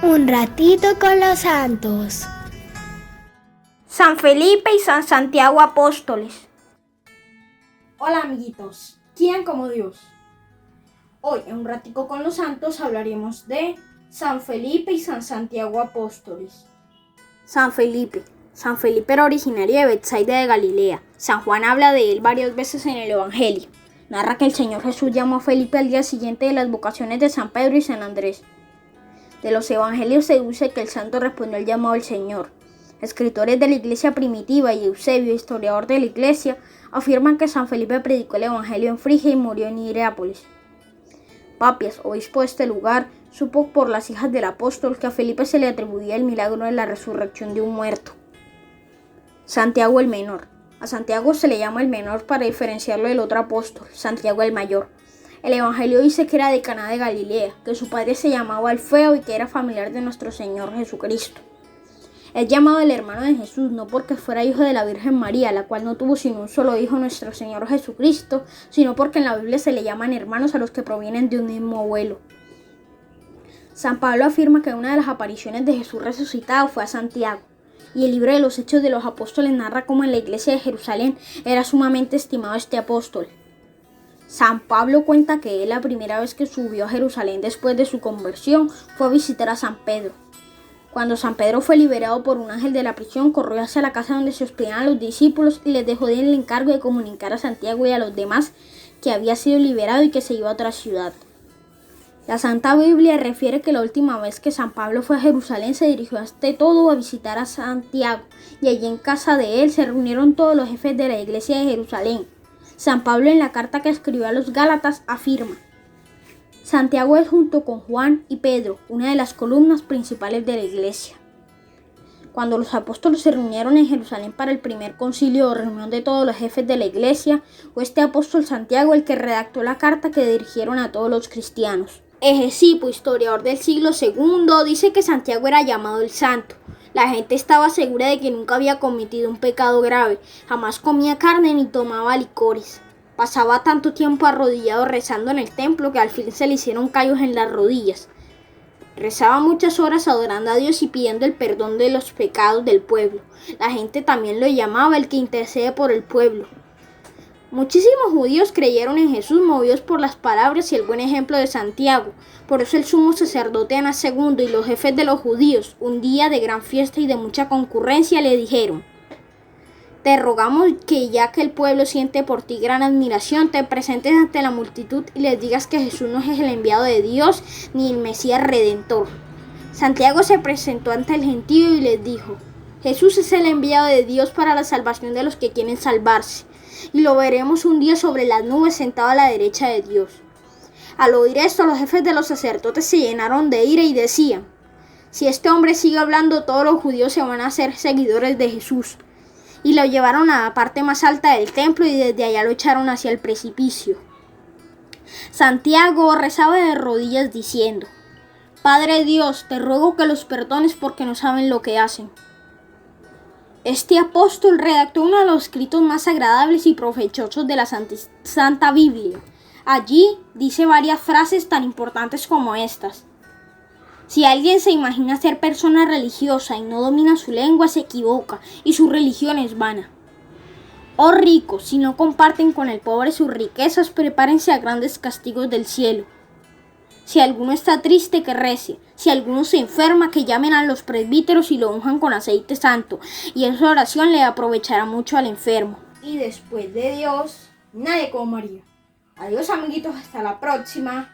Un ratito con los santos. San Felipe y San Santiago Apóstoles. Hola amiguitos, ¿quién como Dios? Hoy en Un ratico con los santos hablaremos de San Felipe y San Santiago Apóstoles. San Felipe era originario de Betsaida de Galilea. San Juan habla de él varias veces en el Evangelio. Narra que el Señor Jesús llamó a Felipe al día siguiente de las vocaciones de San Pedro y San Andrés. De los Evangelios se deduce que el santo respondió al llamado del Señor. Escritores de la Iglesia primitiva y Eusebio, historiador de la Iglesia, afirman que San Felipe predicó el Evangelio en Frigia y murió en Hierápolis. Papias, obispo de este lugar, supo por las hijas del apóstol que a Felipe se le atribuía el milagro de la resurrección de un muerto. Santiago el Menor. A Santiago se le llama el menor para diferenciarlo del otro apóstol, Santiago el Mayor. El Evangelio dice que era de Caná de Galilea, que su padre se llamaba Alfeo y que era familiar de nuestro Señor Jesucristo. Es llamado el hermano de Jesús no porque fuera hijo de la Virgen María, la cual no tuvo sino un solo hijo, nuestro Señor Jesucristo, sino porque en la Biblia se le llaman hermanos a los que provienen de un mismo abuelo. San Pablo afirma que una de las apariciones de Jesús resucitado fue a Santiago, y el libro de los Hechos de los Apóstoles narra cómo en la iglesia de Jerusalén era sumamente estimado este apóstol. San Pablo cuenta que la primera vez que subió a Jerusalén después de su conversión fue a visitar a San Pedro. Cuando San Pedro fue liberado por un ángel de la prisión, corrió hacia la casa donde se hospedaban los discípulos y les dejó el encargo de comunicar a Santiago y a los demás que había sido liberado y que se iba a otra ciudad. La Santa Biblia refiere que la última vez que San Pablo fue a Jerusalén se dirigió ante todo a visitar a Santiago, y allí en casa de él se reunieron todos los jefes de la iglesia de Jerusalén. San Pablo en la carta que escribió a los Gálatas afirma: Santiago es junto con Juan y Pedro una de las columnas principales de la iglesia. Cuando los apóstoles se reunieron en Jerusalén para el primer concilio o reunión de todos los jefes de la iglesia, fue este apóstol Santiago el que redactó la carta que dirigieron a todos los cristianos. Egesipo, historiador del siglo II, dice que Santiago era llamado el Santo. La gente estaba segura de que nunca había cometido un pecado grave, jamás comía carne ni tomaba licores. Pasaba tanto tiempo arrodillado rezando en el templo que al fin se le hicieron callos en las rodillas. Rezaba muchas horas adorando a Dios y pidiendo el perdón de los pecados del pueblo. La gente también lo llamaba el que intercede por el pueblo. Muchísimos judíos creyeron en Jesús movidos por las palabras y el buen ejemplo de Santiago. Por eso el sumo sacerdote Anás II y los jefes de los judíos, un día de gran fiesta y de mucha concurrencia, le dijeron: te rogamos que ya que el pueblo siente por ti gran admiración, te presentes ante la multitud y les digas que Jesús no es el enviado de Dios ni el Mesías Redentor. Santiago se presentó ante el gentío y les dijo: Jesús es el enviado de Dios para la salvación de los que quieren salvarse, y lo veremos un día sobre las nubes sentado a la derecha de Dios. Al oír esto, los jefes de los sacerdotes se llenaron de ira y decían: si este hombre sigue hablando, todos los judíos se van a hacer seguidores de Jesús. Y lo llevaron a la parte más alta del templo y desde allá lo echaron hacia el precipicio. Santiago rezaba de rodillas diciendo: Padre Dios, te ruego que los perdones porque no saben lo que hacen. Este apóstol redactó uno de los escritos más agradables y provechosos de la Santa Biblia. Allí dice varias frases tan importantes como estas: si alguien se imagina ser persona religiosa y no domina su lengua, se equivoca y su religión es vana. Oh ricos, si no comparten con el pobre sus riquezas, prepárense a grandes castigos del cielo. Si alguno está triste, que rece. Si alguno se enferma, que llamen a los presbíteros y lo unjan con aceite santo, y esa oración le aprovechará mucho al enfermo. Y después de Dios, nadie como María. Adiós amiguitos, hasta la próxima.